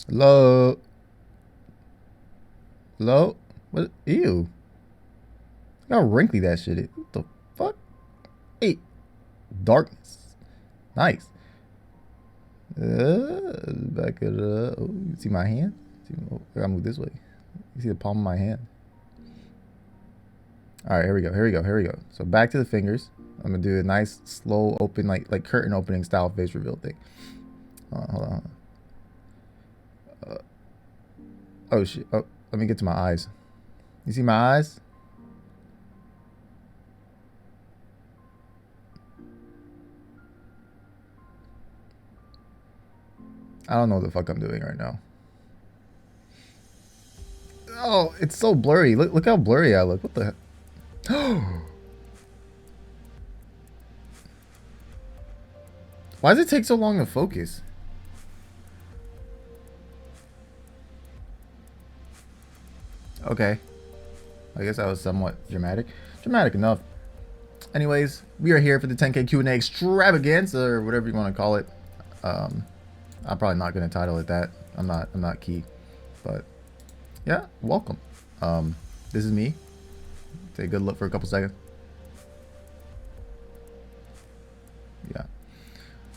Hello? Hello? What? Ew. Look how wrinkly that shit is. What the fuck? Hey. Darkness. Nice. Back it up. Oh, you see my hand? Oh, I gotta move this way. You see the palm of my hand. All right, here we go. Here we go. Here we go. So back to the fingers. I'm gonna do a nice, slow open, like curtain opening style face reveal thing. Hold on. Oh shit. Oh, let me get to my eyes. You see my eyes? I don't know what the fuck I'm doing right now. Oh, it's so blurry. Look how blurry I look. What the heck? Why does it take so long to focus? Okay. I guess that was somewhat dramatic. Dramatic enough. Anyways, we are here for the 10K Q&A extravaganza, or whatever you want to call it. I'm probably not going to title it that. I'm not key. But yeah, welcome. This is me. Take a good look for a couple seconds. Yeah.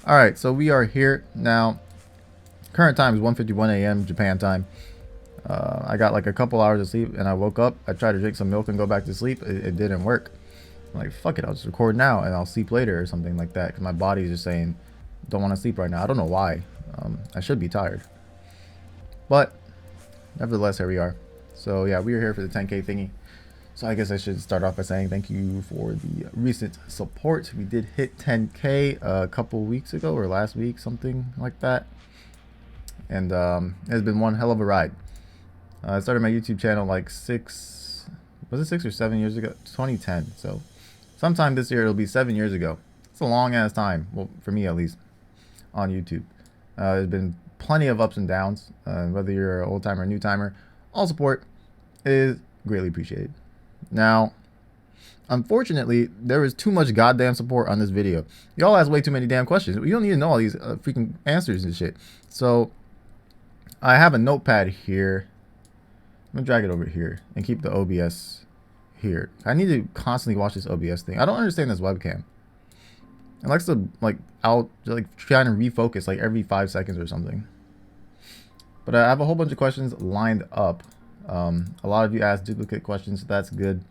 All right, so we are here now. Current time is 1:51 a.m. Japan time. I got like a couple hours of sleep and I woke up. I tried to drink some milk and go back to sleep. It didn't work. I'm like, fuck it, I'll just record now and I'll sleep later or something like that. Because my body is just saying, don't want to sleep right now. I don't know why. I should be tired. But nevertheless, here we are. So yeah, we are here for the 10K thingy. So I guess I should start off by saying thank you for the recent support. We did hit 10K a couple weeks ago or last week, something like that. And it's been one hell of a ride. I started my YouTube channel like 6 or 7 years ago? 2010. So sometime this year it'll be 7 years ago. It's a long ass time. Well, for me at least, on YouTube. There's been plenty of ups and downs. Whether you're an old timer or new timer, all support is greatly appreciated. Now, unfortunately, there is too much goddamn support on this video. Y'all ask way too many damn questions. You don't need to know all these freaking answers and shit. So I have a notepad here. I'm gonna drag it over here and keep the OBS here. I need to constantly watch this OBS thing. I don't understand this webcam. It likes to like trying to refocus like every 5 seconds or something. But I have a whole bunch of questions lined up. A lot of you asked duplicate questions, so that's good.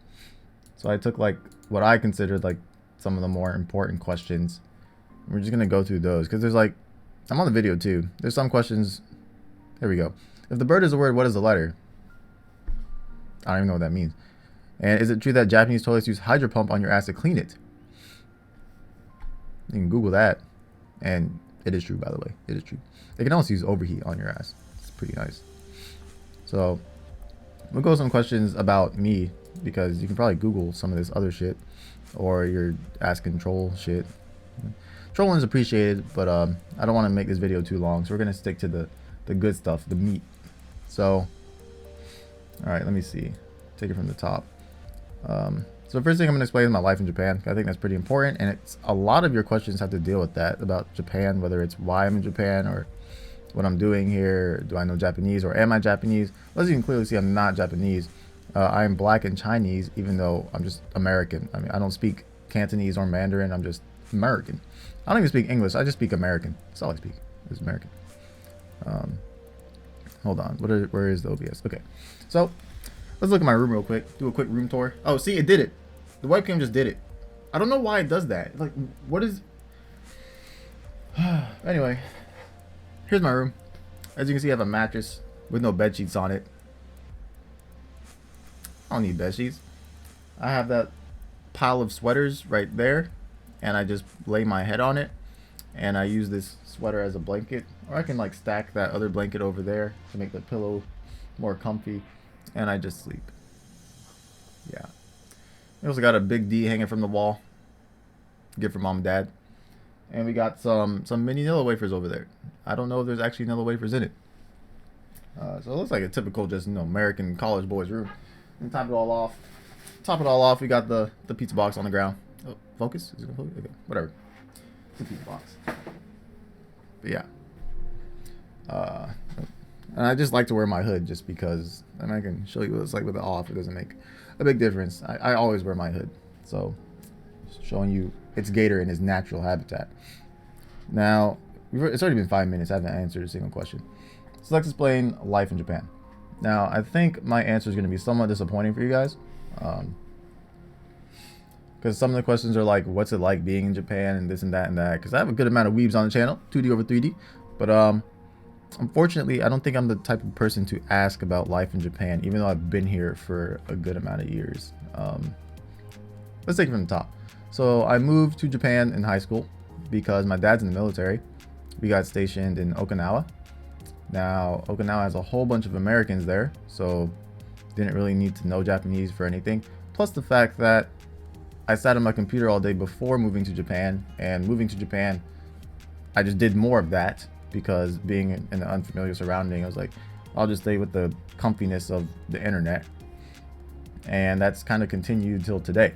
So I took like what I considered like some of the more important questions. We're just gonna go through those because there's like, I'm on the video too. There's some questions. Here we go. If the bird is a word, what is the letter? I don't even know what that means. And is it true that Japanese toilets use hydro pump on your ass to clean it? You can Google that. And it is true, by the way. It is true. They can also use overheat on your ass. It's pretty nice. So we'll go with some questions about me, because you can probably Google some of this other shit, or you're asking troll shit. Trolling is appreciated, but I don't want to make this video too long, so we're gonna stick to the good stuff, the meat. So all right, let me see. Take it from the top. So first thing I'm going to explain is my life in Japan. I think that's pretty important, and it's a lot of your questions have to deal with that, about Japan, whether it's why I'm in Japan or what I'm doing here. Do I know Japanese or am I Japanese? Well, as you can clearly see, I'm not Japanese. I am black and Chinese, even though I'm just American. I mean, I don't speak Cantonese or Mandarin. I'm just American. I don't even speak English. I just speak American. That's all I speak is American. Hold on. Where is the OBS? Okay. So let's look at my room real quick. Do a quick room tour. Oh, see, it did it. The webcam just did it. I don't know why it does that. Like, what is... Anyway, here's my room. As you can see, I have a mattress with no bed sheets on it. I don't need bed sheets. I have that pile of sweaters right there, and I just lay my head on it, and I use this sweater as a blanket, or I can like stack that other blanket over there to make the pillow more comfy, and I just sleep. Yeah. We also got a big D hanging from the wall, gift from mom and dad, and we got some mini Nilla wafers over there. I don't know if there's actually Nilla wafers in it. So it looks like a typical just American college boys room. And top it all off, we got the pizza box on the ground. Oh, focus? Is it gonna focus? Okay, whatever. It's a pizza box. But yeah. And I just like to wear my hood just because, and I can show you what it's like with it off. It doesn't make a big difference. I always wear my hood. So, showing you itzGator in his natural habitat. Now, it's already been 5 minutes. I haven't answered a single question. So let's explain life in Japan. Now, I think my answer is going to be somewhat disappointing for you guys. Because some of the questions are like, what's it like being in Japan and this and that and that. Because I have a good amount of weebs on the channel, 2D over 3D. But unfortunately, I don't think I'm the type of person to ask about life in Japan, even though I've been here for a good amount of years. Let's take it from the top. So I moved to Japan in high school because my dad's in the military. We got stationed in Okinawa. Now, Okinawa has a whole bunch of Americans there, so didn't really need to know Japanese for anything. Plus the fact that I sat on my computer all day before moving to Japan, and moving to Japan, I just did more of that because being in an unfamiliar surrounding, I was like, I'll just stay with the comfiness of the internet. And that's kind of continued till today.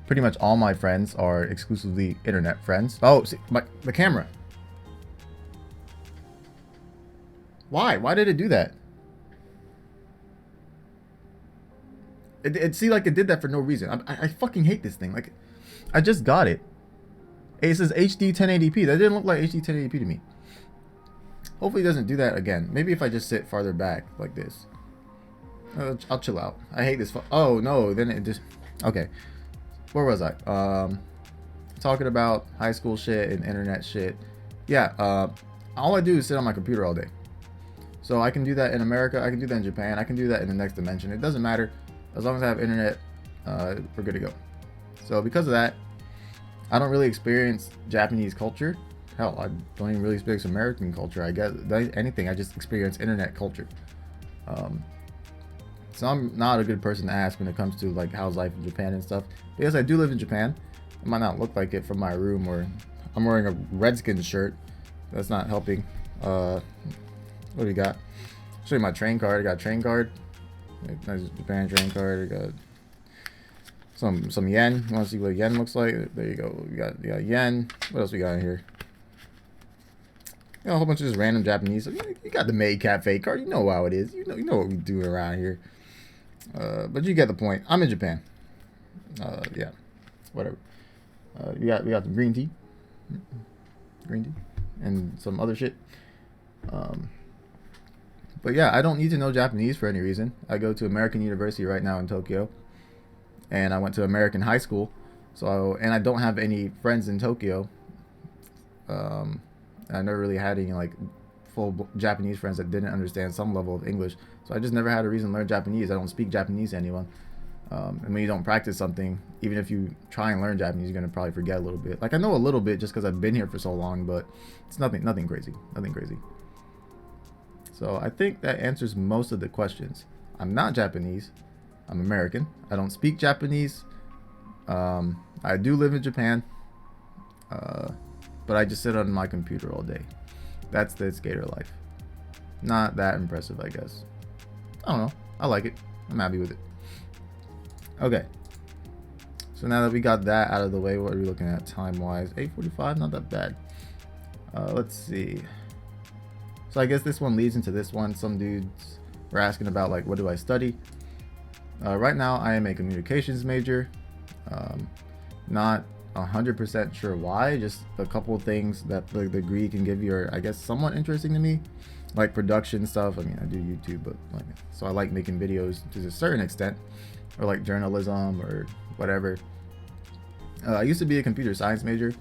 Pretty much all my friends are exclusively internet friends. Oh, see, the camera. Why did it do that? It seemed like it did that for no reason. I fucking hate this thing. Like, I just got it. It says HD 1080p. That didn't look like HD 1080p to me. Hopefully it doesn't do that again. Maybe if I just sit farther back like this. I'll chill out. I hate this. Oh no, then it just... Okay. Where was I? Talking about high school shit and internet shit. Yeah, all I do is sit on my computer all day. So I can do that in America, I can do that in Japan, I can do that in the next dimension. It doesn't matter. As long as I have internet, we're good to go. So because of that, I don't really experience Japanese culture. Hell, I don't even really experience American culture. I guess anything, I just experience internet culture. So I'm not a good person to ask when it comes to like how's life in Japan and stuff. Because I do live in Japan. It might not look like it from my room, or I'm wearing a Redskins shirt. That's not helping. What do we got? Show you my train card. I got a train card. Nice Japan train card. I got some yen. You want to see what yen looks like? There you go. We got yen. What else we got in here? You know, a whole bunch of just random Japanese. You got the Maid Cafe card. You know how it is. You know what we do around here. But you get the point. I'm in Japan. Yeah, whatever. We got the green tea, and some other shit. But yeah, I don't need to know Japanese for any reason. I go to American University right now in Tokyo, and I went to American high school. So, and I don't have any friends in Tokyo. I never really had any like full Japanese friends that didn't understand some level of English. So I just never had a reason to learn Japanese. I don't speak Japanese to anyone. And when you don't practice something, even if you try and learn Japanese, you're gonna probably forget a little bit. Like I know a little bit just because I've been here for so long, but it's nothing crazy, nothing crazy. So I think that answers most of the questions. I'm not Japanese. I'm American. I don't speak Japanese. I do live in Japan, but I just sit on my computer all day. That's the itzGator life. Not that impressive, I guess. I don't know. I like it. I'm happy with it. Okay. So now that we got that out of the way, what are we looking at time-wise? 8:45, not that bad. Let's see. So I guess this one leads into this one. Some dudes were asking about like, what do I study? Right now, I am a communications major. Not 100% sure why. Just a couple of things that the degree can give you are, I guess, somewhat interesting to me. Like production stuff. I mean, I do YouTube, but like, so I like making videos to a certain extent, or like journalism or whatever. I used to be a computer science major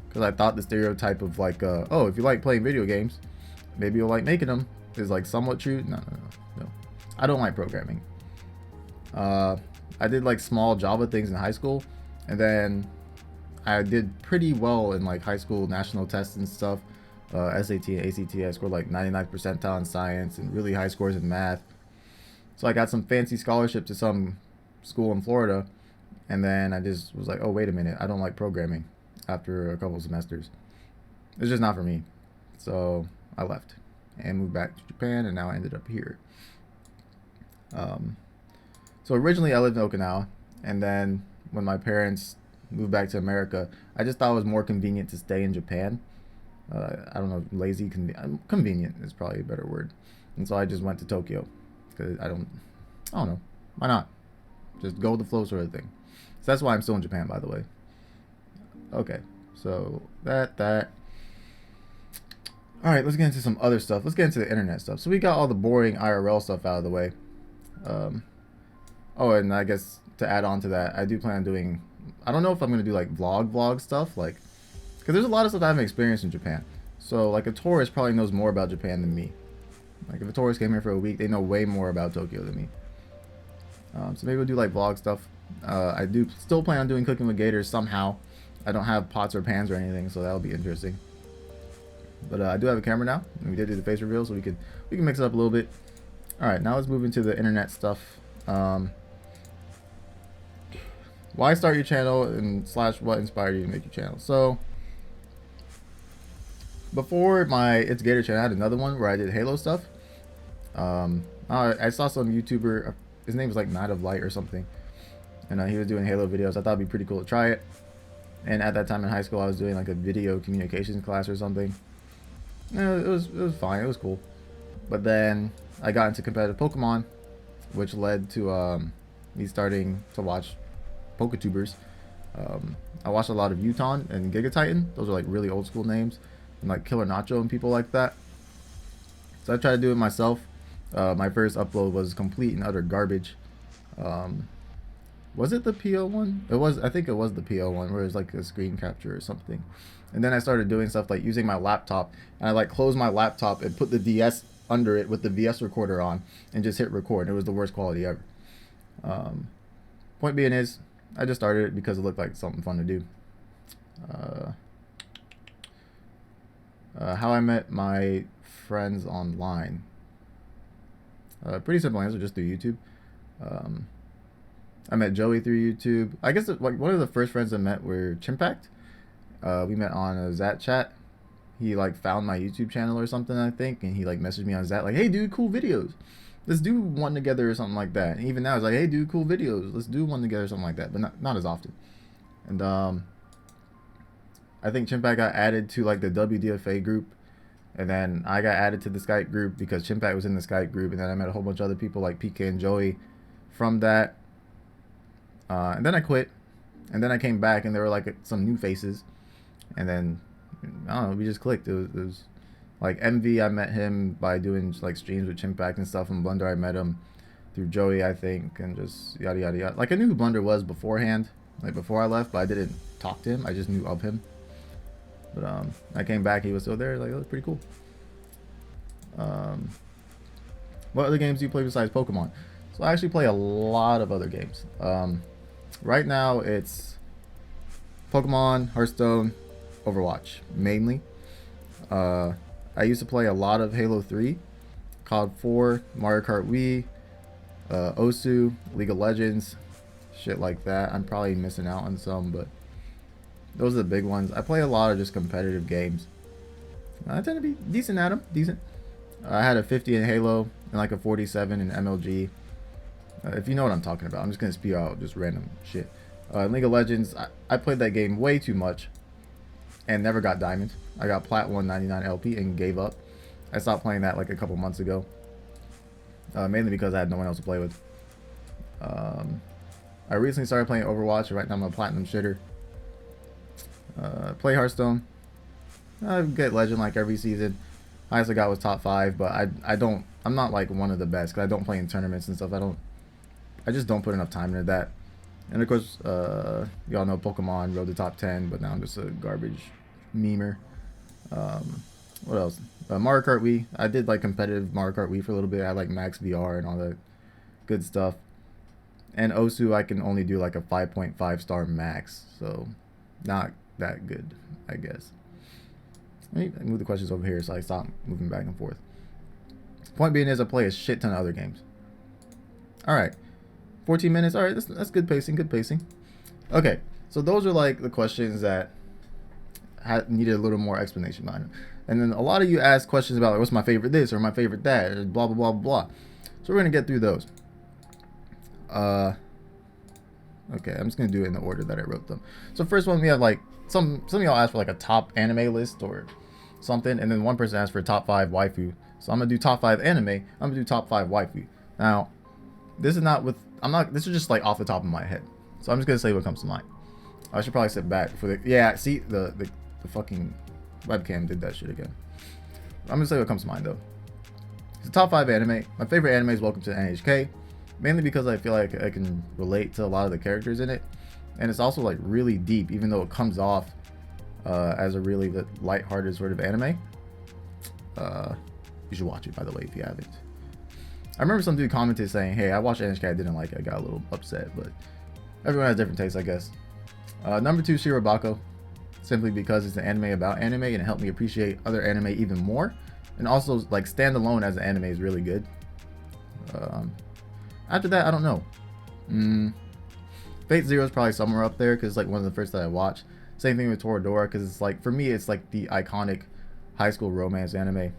because I thought the stereotype of like, oh, if you like playing video games, maybe you'll like making them is like somewhat true. No. I don't like programming. I did like small Java things in high school, and then I did pretty well in like high school national tests and stuff. SAT and ACT, I scored like 99th percentile in science and really high scores in math. So I got some fancy scholarship to some school in Florida, and then I just was like, oh, wait a minute, I don't like programming after a couple semesters. It's just not for me. So I left and moved back to Japan, and now I ended up here. So originally I lived in Okinawa, and then when my parents moved back to America, I just thought it was more convenient to stay in Japan. I don't know, lazy, convenient is probably a better word. And so I just went to Tokyo because I don't know, why not? Just go with the flow sort of thing. So that's why I'm still in Japan, by the way. Okay, so that. All right, let's get into some other stuff. Let's get into the internet stuff. So we got all the boring IRL stuff out of the way. Oh, and I guess to add on to that, I do plan on doing, I don't know if I'm going to do like vlog stuff, like, because there's a lot of stuff I haven't experienced in Japan. So like a tourist probably knows more about Japan than me. Like if a tourist came here for a week, they know way more about Tokyo than me. So maybe we'll do like vlog stuff. I do still plan on doing cooking with gators somehow. I don't have pots or pans or anything, so that'll be interesting. But I do have a camera now, and we did do the face reveal, so we can mix it up a little bit. All right, now let's move into the internet stuff. Why start your channel and / what inspired you to make your channel? So before my itzGator channel, I had another one where I did Halo stuff. I saw some YouTuber, his name was like Night of Light or something, and he was doing Halo videos. I thought it'd be pretty cool to try it. And at that time in high school, I was doing like a video communications class or something. It was fine. It was cool. But then I got into competitive Pokemon, which led to me starting to watch Poketubers. I watched a lot of Uton and Gigatitan. Those are like really old school names, and like Killer Nacho and people like that. So I tried to do it myself. My first upload was complete and utter garbage. Was it the PO one? It was. I think it was the PO one where it was like a screen capture or something. And then I started doing stuff like using my laptop, and I like closed my laptop and put the DS under it with the VS recorder on and just hit record. It was the worst quality ever. Point being is, I just started it because it looked like something fun to do. How I met my friends online. Pretty simple answer, just through YouTube. I met Joey through YouTube. I guess like one of the first friends I met were Chimpact. We met on a Zat chat. He like found my YouTube channel or something, I think, and he like messaged me on Zat like, "Hey dude, cool videos. Let's do one together," or something like that. And even now it's like, "Hey dude, cool videos. Let's do one together," or something like that, but not as often. And I think Chimpact got added to like the WDFA group, and then I got added to the Skype group because Chimpact was in the Skype group, and then I met a whole bunch of other people like PK and Joey from that. And then I quit, and then I came back, and there were like some new faces, and then I don't know, we just clicked. It was like MV. I met him by doing like streams with Chimpact and stuff, and Blunder I met him through Joey, I think, and just yada yada yada. Like I knew who Blunder was beforehand, like before I left, but I didn't talk to him. I just knew of him. But I came back, he was still there. Like, that was pretty cool. What other games do you play besides Pokemon? So I actually play a lot of other games. Right now it's Pokemon, Hearthstone, Overwatch mainly. I used to play a lot of Halo 3, COD 4, Mario Kart Wii, Osu, League of Legends, shit like that. I'm probably missing out on some, but those are the big ones. I play a lot of just competitive games. I tend to be decent at them. Decent. I had a 50 in Halo and like a 47 in MLG. If you know what I'm talking about, I'm just going to spew out just random shit. In League of Legends, I played that game way too much and never got Diamond. I got Plat 199 LP and gave up. I stopped playing that like a couple months ago. Mainly because I had no one else to play with. I recently started playing Overwatch, and right now I'm a Platinum shitter. Play Hearthstone. I get Legend like every season. Highest I got was top 5, but I'm not like one of the best because I don't play in tournaments and stuff. I just don't put enough time into that. And of course, y'all know Pokemon rode the top 10, but now I'm just a garbage memer. What else? Mario Kart Wii. I did like competitive Mario Kart Wii for a little bit. I like Max VR and all that good stuff. And Osu, I can only do like a 5.5 star max, so not that good, I guess. Let me move the questions over here so I stop moving back and forth. Point being is I play a shit ton of other games. Alright. 14 minutes. Alright, that's good pacing, good pacing. Okay, so those are like the questions that needed a little more explanation behind them. And then a lot of you ask questions about like, what's my favorite this or my favorite that, or blah, blah, blah, blah. So we're going to get through those. Okay, I'm just going to do it in the order that I wrote them. So first one, we have like, some of y'all asked for like a top anime list or something, and then one person asked for top 5 waifu. So I'm gonna do top 5 anime. I'm gonna do top 5 waifu. Now, this is not with. I'm not. This is just like off the top of my head. So I'm just gonna say what comes to mind. I should probably sit back for the. Yeah, see the fucking webcam did that shit again. I'm gonna say what comes to mind though. It's the top 5 anime. My favorite anime is Welcome to NHK, mainly because I feel like I can relate to a lot of the characters in it, and it's also like really deep, even though it comes off as a really light-hearted sort of anime. You should watch it, by the way, if you haven't. I remember some dude commented saying, "Hey, I watched NHK, I didn't like it." I got a little upset, but everyone has different tastes, I guess. Number 2, Shirobako, simply because it's an anime about anime and it helped me appreciate other anime even more, and also like stand alone as an anime is really good. After that, I don't know. Fate Zero is probably somewhere up there because it's like one of the first that I watched. Same thing with Toradora, because it's like, for me, it's like the iconic high school romance anime.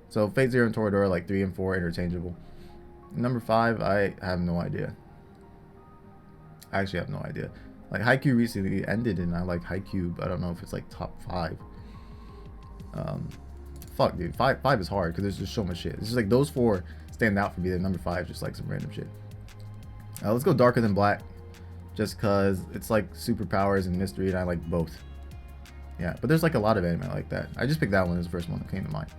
So Fate Zero and Toradora, like 3 and 4, interchangeable. Number 5, I have no idea. I actually have no idea. Like Haikyuu recently ended, and I like Haikyuu, but I don't know if it's like top 5. Fuck, dude, 5 is hard because there's just so much shit. It's just like those 4 stand out for me. Then number 5 is just like some random shit. Let's go Darker Than Black, just because it's like superpowers and mystery, and I like both. Yeah, but there's like a lot of anime like that. I just picked that one as the first one that came to mind.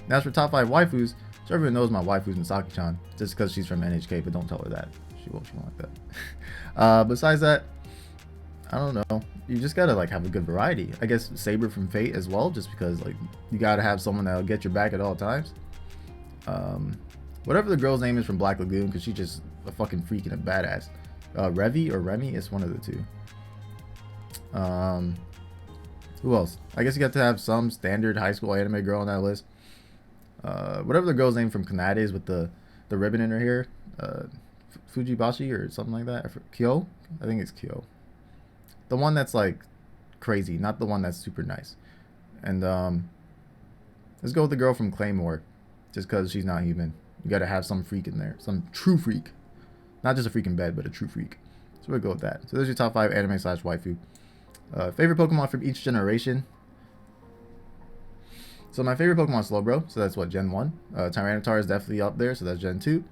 Now, as for top 5 waifus, so everyone knows my waifu is Misaki-chan, just because she's from NHK, but don't tell her that. She won't like that. Besides that, I don't know. You just gotta like have a good variety. I guess Saber from Fate as well, just because like you gotta have someone that'll get your back at all times. Whatever the girl's name is from Black Lagoon, because she's just a fucking freak and a badass. Revi or Remy, it's one of the two. Who else? I guess you got to have some standard high school anime girl on that list. Whatever the girl's name from QnA is with the ribbon in her hair. Fujibashi or something like that. Kyo? I think it's Kyo. The one that's like crazy, not the one that's super nice. And let's go with the girl from Claymore, just because she's not human. You gotta have some freak in there, some true freak, not just a freak in bed, but a true freak. So we'll go with that. So there's your top 5 anime / waifu. Favorite Pokemon from each generation. So my favorite Pokemon is Slowbro, so that's what, Gen 1. Tyranitar is definitely up there, so that's Gen 2.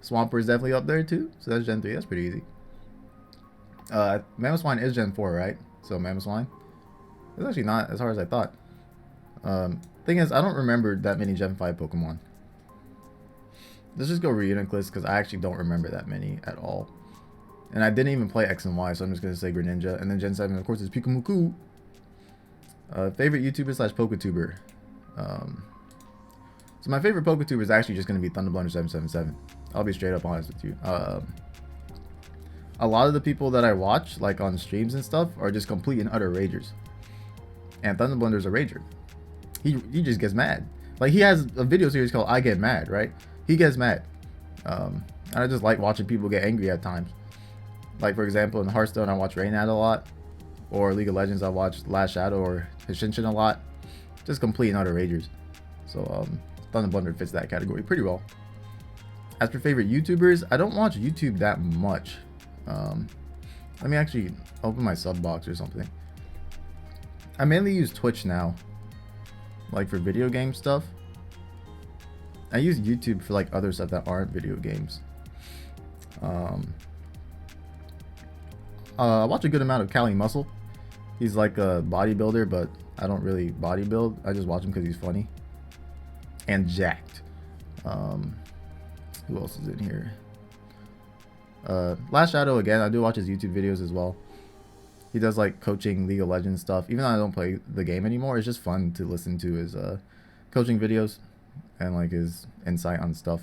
Swampert is definitely up there too, so that's Gen 3. That's pretty easy. Mamoswine is Gen 4, right? So Mamoswine. It's actually not as hard as I thought. Thing is, I don't remember that many Gen 5 Pokemon. Let's just go reunion list, because I actually don't remember that many at all. And I didn't even play X and Y, so I'm just going to say Greninja. And then Gen 7, of course, is Pikamuku. Favorite YouTuber / Poketuber. So my favorite Poketuber is actually just going to be ThunderBlunder777. I'll be straight up honest with you. A lot of the people that I watch, like on streams and stuff, are just complete and utter ragers. And ThunderBlunder's a rager. He just gets mad. Like, he has a video series called I Get Mad, right? He gets mad. And I just like watching people get angry at times. Like, for example, in Hearthstone, I watch Reynad a lot. Or League of Legends, I watch Last Shadow or Hishinshin a lot. Just complete and utter ragers. So, ThunderBlunder fits that category pretty well. As for favorite YouTubers, I don't watch YouTube that much. Let me actually open my sub box or something. I mainly use Twitch now. Like for video game stuff. I use YouTube for like other stuff that aren't video games. I watch a good amount of Cali Muscle. He's like a bodybuilder, but I don't really bodybuild. I just watch him because he's funny. And jacked. Who else is in here? Last Shadow, again, I do watch his YouTube videos as well. He does like coaching League of Legends stuff. Even though I don't play the game anymore, it's just fun to listen to his coaching videos and like his insight on stuff.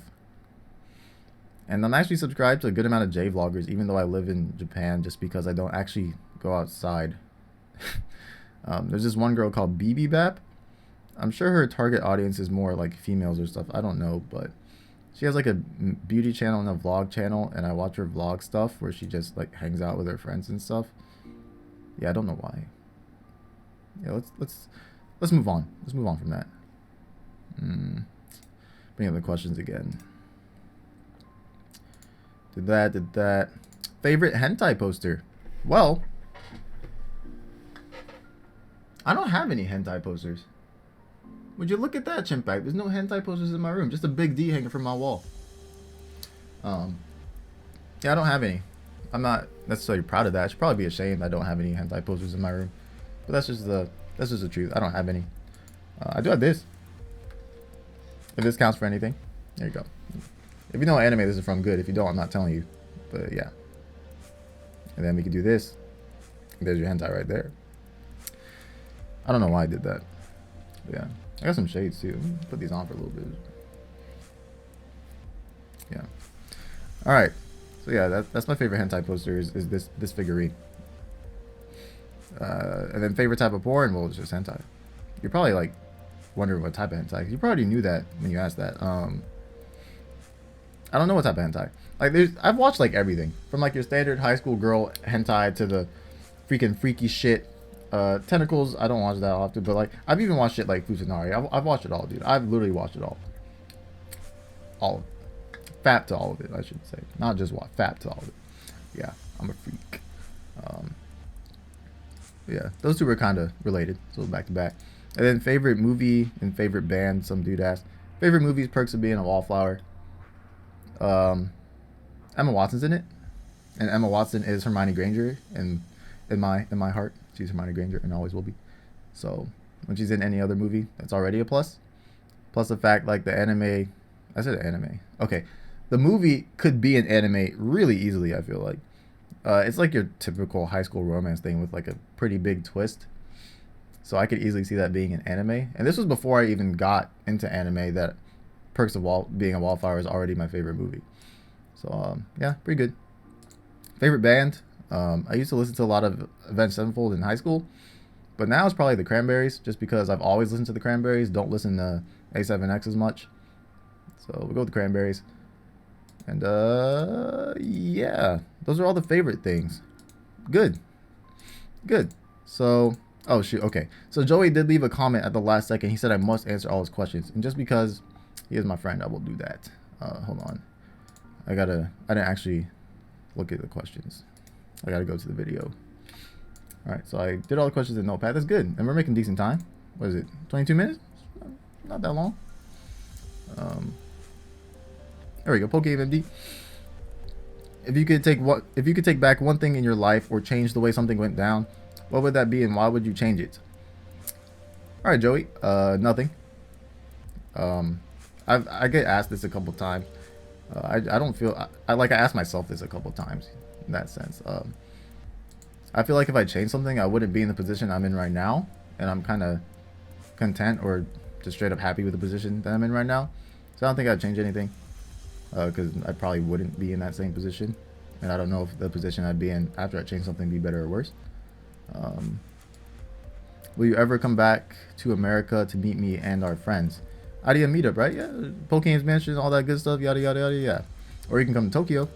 And I'm actually subscribed to a good amount of J vloggers, even though I live in Japan, just because I don't actually go outside. There's this one girl called BBBap. I'm sure her target audience is more like females or stuff. I don't know, but she has like a beauty channel and a vlog channel, and I watch her vlog stuff where she just like hangs out with her friends and stuff. Yeah, I don't know why. Yeah, let's move on. Let's move on from that. Bring up the questions again. Did that. Favorite hentai poster? Well, I don't have any hentai posters. Would you look at that, Chimpack? There's no hentai posters in my room. Just a big D hanging from my wall. Yeah, I don't have any. I'm not necessarily proud of that. I should probably be ashamed I don't have any hentai posters in my room. But that's just the truth. I don't have any. I do have this. If this counts for anything. There you go. If you know what anime this is from, good. If you don't, I'm not telling you. But yeah. And then we can do this. There's your hentai right there. I don't know why I did that. But yeah. I got some shades too. Let me put these on for a little bit. Yeah. Alright. So yeah, that's my favorite hentai poster is this figurine. And then favorite type of porn, well, it's just hentai. You're probably like wondering what type of hentai. You probably knew that when you asked that. I don't know what type of hentai. Like I've watched like everything from like your standard high school girl hentai to the freaking freaky shit. Tentacles, I don't watch that often, but like I've even watched shit like Futanari. I've watched it all, dude. I've literally watched it all. All of it. Fap to all of it, I should say. Not just what, fap to all of it. Yeah, I'm a freak. Yeah, those two were kind of related, so back to back. And then favorite movie and favorite band, some dude asked. Favorite movie is Perks of Being a Wallflower. Emma Watson's in it, and Emma Watson is Hermione Granger in my heart. She's Hermione Granger and always will be. So when she's in any other movie, that's already a plus. Plus the fact like the anime, I said anime. Okay, the movie could be an anime really easily. I feel like it's like your typical high school romance thing with like a pretty big twist. So I could easily see that being an anime. And this was before I even got into anime. That Perks of Being a Wallflower is already my favorite movie. So yeah, pretty good. Favorite band. I used to listen to a lot of Avenged Sevenfold in high school, but now it's probably the Cranberries, just because I've always listened to the Cranberries. Don't listen to A7X as much. So we'll go with the Cranberries. And yeah, those are all the favorite things. Good. So, oh shoot, okay. So Joey did leave a comment at the last second. He said I must answer all his questions, and just because he is my friend, I will do that. Hold on. I didn't actually look at the questions. I gotta go to the video. Alright, so I did all the questions in Notepad. That's good. And we're making decent time. What is it? 22 minutes? Not that long. There we go. PokeMD. If you could take back one thing in your life or change the way something went down, what would that be and why would you change it? Alright, Joey. Nothing. I get asked this a couple times. I don't feel I asked myself this a couple times in that sense. I feel like if I change something, I wouldn't be in the position I'm in right now, and I'm kind of content or just straight up happy with the position that I'm in right now. So I don't think I'd change anything, because I probably wouldn't be in that same position, and I don't know if the position I'd be in after I change something be better or worse. Will you ever come back to America to meet me and our friends? Idea meetup, right? Yeah, Pokemon's Mansion, all that good stuff, yada yada yada, yeah. Or you can come to Tokyo.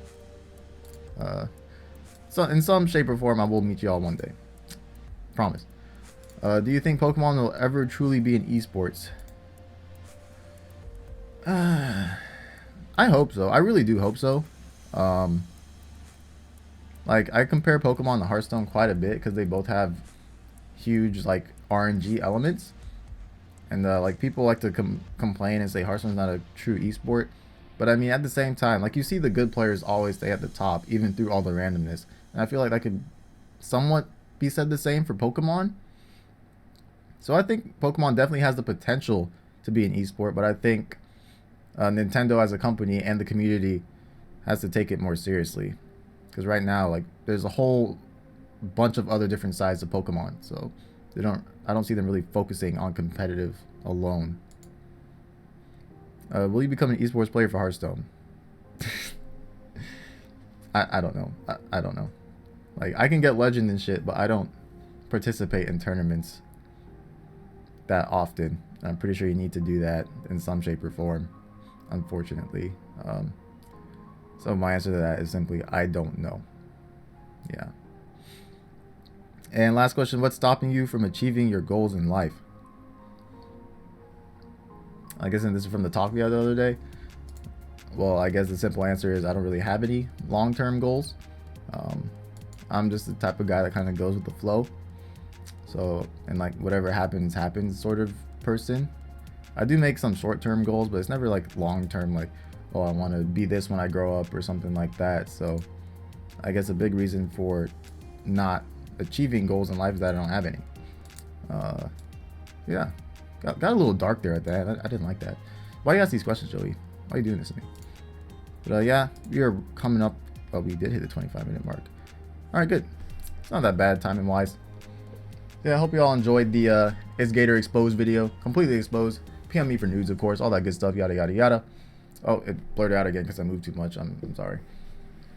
So in some shape or form, I will meet y'all one day. Promise. Do you think Pokemon will ever truly be in esports? I hope so. I really do hope so. Like I compare Pokemon to Hearthstone quite a bit because they both have huge like RNG elements. And like people like to complain and say Hearthstone's not a true esport, but I mean at the same time, like you see the good players always stay at the top even through all the randomness, and I feel like that could somewhat be said the same for Pokemon. So I think Pokemon definitely has the potential to be an esport, but I think Nintendo as a company and the community has to take it more seriously, because right now like there's a whole bunch of other different sides of Pokemon, so I don't see them really focusing on competitive alone. Will you become an esports player for Hearthstone? I don't know. I don't know. Like I can get legend and shit, but I don't participate in tournaments that often. I'm pretty sure you need to do that in some shape or form, unfortunately. So my answer to that is simply I don't know. Yeah. And last question, what's stopping you from achieving your goals in life? I guess, and this is from the talk we had the other day. Well, I guess the simple answer is I don't really have any long-term goals. I'm just the type of guy that kind of goes with the flow. So, and like whatever happens sort of person. I do make some short-term goals, but it's never like long-term, like, oh, I want to be this when I grow up or something like that. So I guess a big reason for not achieving goals in life is that I don't have any. Yeah, got a little dark there at the end. I didn't like that. Why you ask these questions, Joey? Why are you doing this to me? But yeah, we are coming up. Oh, we did hit the 25-minute mark. All right, good. It's not that bad timing wise. Yeah, I hope you all enjoyed the itzGator exposed video. Completely exposed. PM me for news, of course. All that good stuff. Yada yada yada. Oh, it blurred out again because I moved too much. I'm sorry.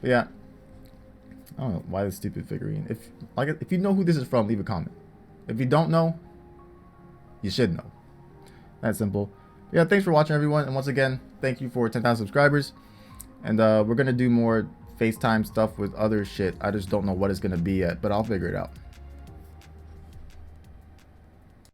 But yeah, I don't know why this stupid figurine. If you know who this is from, leave a comment. If you don't know, you should know. That's simple. Yeah, thanks for watching, everyone. And once again, thank you for 10,000 subscribers. And we're going to do more FaceTime stuff with other shit. I just don't know what it's going to be yet, but I'll figure it out.